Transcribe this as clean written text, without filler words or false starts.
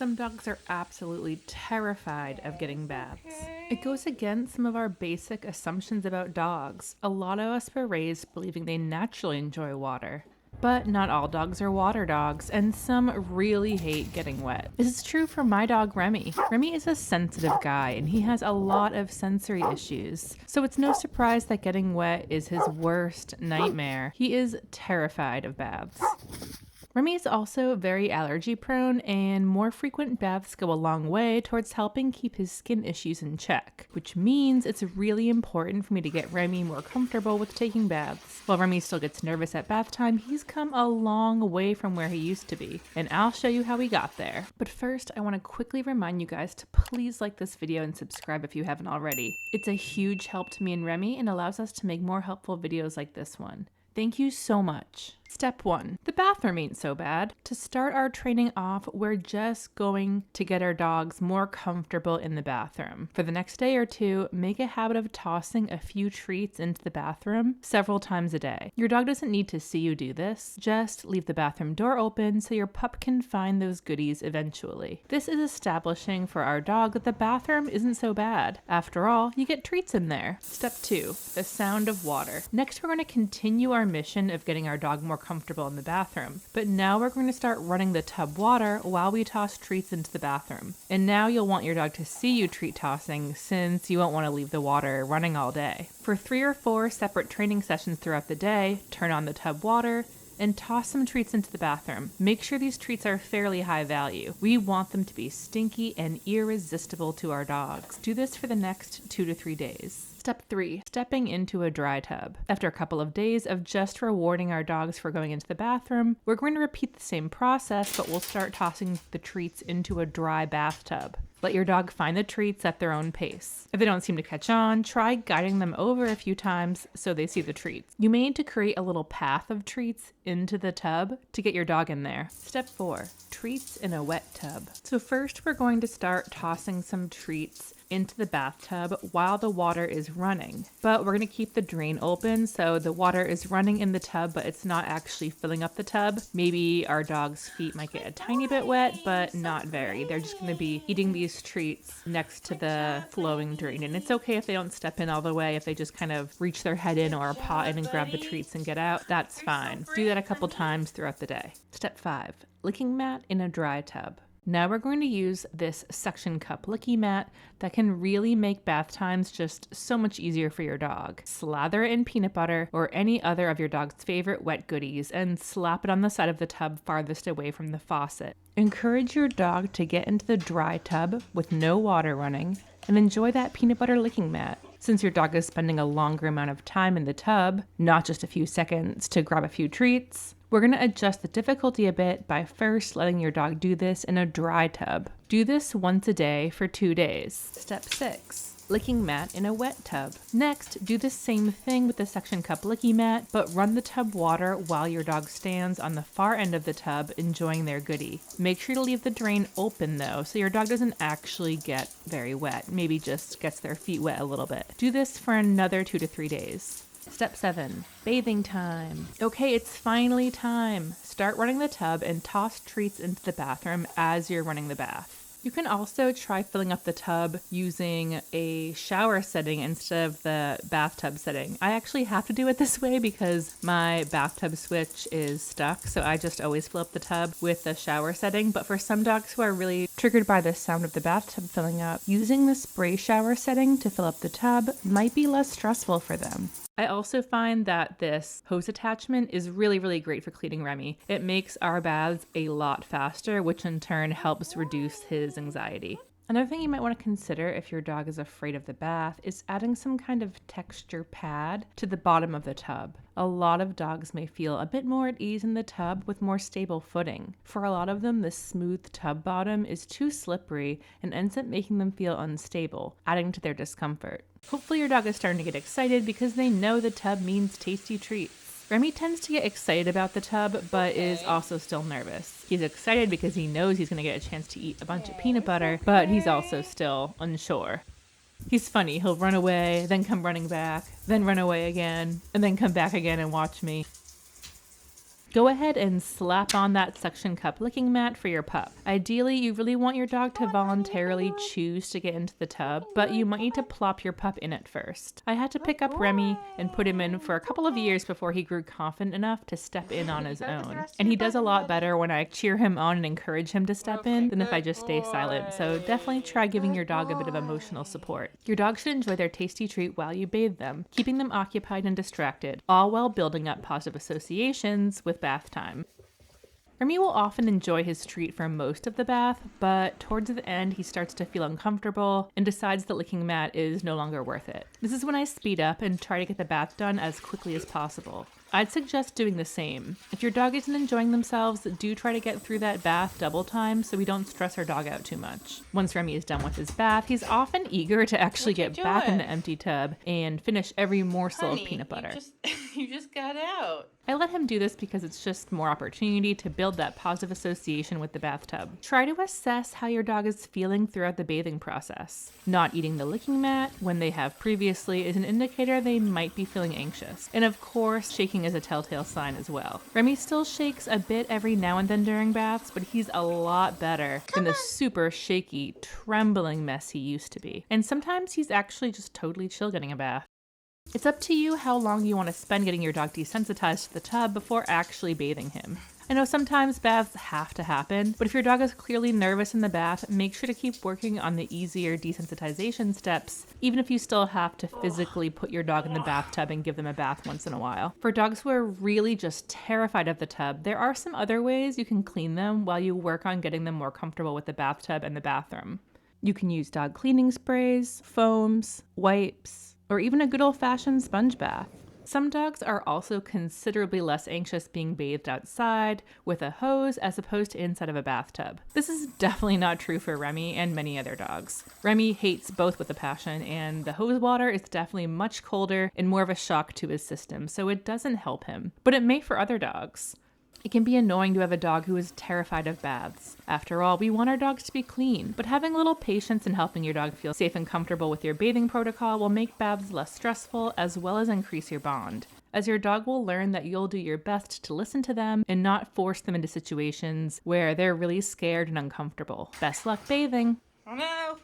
Some dogs are absolutely terrified of getting baths. It goes against some of our basic assumptions about dogs. A lot of us were raised believing they naturally enjoy water. But not all dogs are water dogs, and some really hate getting wet. This is true for my dog Remy. Remy is a sensitive guy, and he has a lot of sensory issues. So it's no surprise that getting wet is his worst nightmare. He is terrified of baths. Remy is also very allergy prone, and more frequent baths go a long way towards helping keep his skin issues in check, which means it's really important for me to get Remy more comfortable with taking baths. While Remy still gets nervous at bath time, he's come a long way from where he used to be, and I'll show you how we got there. But first, I want to quickly remind you guys to please like this video and subscribe if you haven't already. It's a huge help to me and Remy and allows us to make more helpful videos like this one. Thank you so much. Step 1. The bathroom ain't so bad. To start our training off, we're just going to get our dogs more comfortable in the bathroom. For the next day or two, make a habit of tossing a few treats into the bathroom several times a day. Your dog doesn't need to see you do this. Just leave the bathroom door open so your pup can find those goodies eventually. This is establishing for our dog that the bathroom isn't so bad. After all, you get treats in there. Step 2. The sound of water. Next, we're going to continue our mission of getting our dog more comfortable in the bathroom. But now we're going to start running the tub water while we toss treats into the bathroom. And now you'll want your dog to see you treat tossing since you won't want to leave the water running all day. For 3 or 4 separate training sessions throughout the day, turn on the tub water and toss some treats into the bathroom. Make sure these treats are fairly high value. We want them to be stinky and irresistible to our dogs. Do this for the next 2 to 3 days. Step 3. Stepping into a dry tub. After a couple of days of just rewarding our dogs for going into the bathroom, we're going to repeat the same process, but we'll start tossing the treats into a dry bathtub. Let your dog find the treats at their own pace. If they don't seem to catch on, try guiding them over a few times so they see the treats. You may need to create a little path of treats into the tub to get your dog in there. Step 4. Treats in a wet tub. So first we're going to start tossing some treats into the bathtub while the water is running. But we're going to keep the drain open so the water is running in the tub, but it's not actually filling up the tub. Maybe our dog's feet might get a tiny bit wet, but not very. They're just going to be eating these treats next to the flowing drain. And it's okay if they don't step in all the way, if they just kind of reach their head in or paw in and grab the treats and get out, that's fine. Do that a couple times throughout the day. Step 5. Licking mat in a dry tub. Now we're going to use this suction cup licky mat that can really make bath times just so much easier for your dog. Slather it in peanut butter or any other of your dog's favorite wet goodies and slap it on the side of the tub farthest away from the faucet. Encourage your dog to get into the dry tub with no water running and enjoy that peanut butter licking mat. Since your dog is spending a longer amount of time in the tub, not just a few seconds to grab a few treats, we're going to adjust the difficulty a bit by first letting your dog do this in a dry tub. Do this once a day for 2 days. Step 6. Licking mat in a wet tub. Next, do the same thing with the suction cup licky mat, but run the tub water while your dog stands on the far end of the tub enjoying their goodie. Make sure to leave the drain open though, so your dog doesn't actually get very wet, maybe just gets their feet wet a little bit. Do this for another 2 to 3 days. Step 7. Bathing time. Okay, it's finally time. Start running the tub and toss treats into the bathroom as you're running the bath. You can also try filling up the tub using a shower setting instead of the bathtub setting. I actually have to do it this way because my bathtub switch is stuck, so I just always fill up the tub with the shower setting. But for some dogs who are really triggered by the sound of the bathtub filling up, using the spray shower setting to fill up the tub might be less stressful for them. I also find that this hose attachment is really, really great for cleaning Remy. It makes our baths a lot faster, which in turn helps reduce his anxiety. Another thing you might want to consider if your dog is afraid of the bath is adding some kind of texture pad to the bottom of the tub. A lot of dogs may feel a bit more at ease in the tub with more stable footing. For a lot of them, the smooth tub bottom is too slippery and ends up making them feel unstable, adding to their discomfort. Hopefully your dog is starting to get excited because they know the tub means tasty treats. Remy tends to get excited about the tub, but is also still nervous. He's excited because he knows he's going to get a chance to eat a bunch of peanut butter, but he's also still unsure. He's funny. He'll run away, then come running back, then run away again, and then come back again and watch me. Go ahead and slap on that suction cup licking mat for your pup. Ideally, you really want your dog to voluntarily choose to get into the tub, but you might need to plop your pup in it first. I had to pick up Remy and put him in for a couple of years before he grew confident enough to step in on his own. And he does a lot better when I cheer him on and encourage him to step in than if I just stay silent. So definitely try giving your dog a bit of emotional support. Your dog should enjoy their tasty treat while you bathe them, keeping them occupied and distracted, all while building up positive associations with bath time. Remy will often enjoy his treat for most of the bath, but towards the end he starts to feel uncomfortable and decides the licking mat is no longer worth it. This is when I speed up and try to get the bath done as quickly as possible. I'd suggest doing the same. If your dog isn't enjoying themselves, do try to get through that bath double time so we don't stress our dog out too much. Once Remy is done with his bath, he's often eager to actually get back in the empty tub and finish every morsel of peanut butter. You just got out. I let him do this because it's just more opportunity to build that positive association with the bathtub. Try to assess how your dog is feeling throughout the bathing process. Not eating the licking mat when they have previously is an indicator they might be feeling anxious. And of course, shaking is a telltale sign as well. Remy still shakes a bit every now and then during baths, but he's a lot better than the super shaky, trembling mess he used to be. And sometimes he's actually just totally chill getting a bath. It's up to you how long you want to spend getting your dog desensitized to the tub before actually bathing him. I know sometimes baths have to happen, but if your dog is clearly nervous in the bath, make sure to keep working on the easier desensitization steps, even if you still have to physically put your dog in the bathtub and give them a bath once in a while. For dogs who are really just terrified of the tub, there are some other ways you can clean them while you work on getting them more comfortable with the bathtub and the bathroom. You can use dog cleaning sprays, foams, wipes, or even a good old-fashioned sponge bath. Some dogs are also considerably less anxious being bathed outside with a hose as opposed to inside of a bathtub. This is definitely not true for Remy and many other dogs. Remy hates both with a passion, and the hose water is definitely much colder and more of a shock to his system, so it doesn't help him. But it may for other dogs. It can be annoying to have a dog who is terrified of baths. After all, we want our dogs to be clean, but having a little patience and helping your dog feel safe and comfortable with your bathing protocol will make baths less stressful as well as increase your bond, as your dog will learn that you'll do your best to listen to them and not force them into situations where they're really scared and uncomfortable. Best luck bathing! Oh no!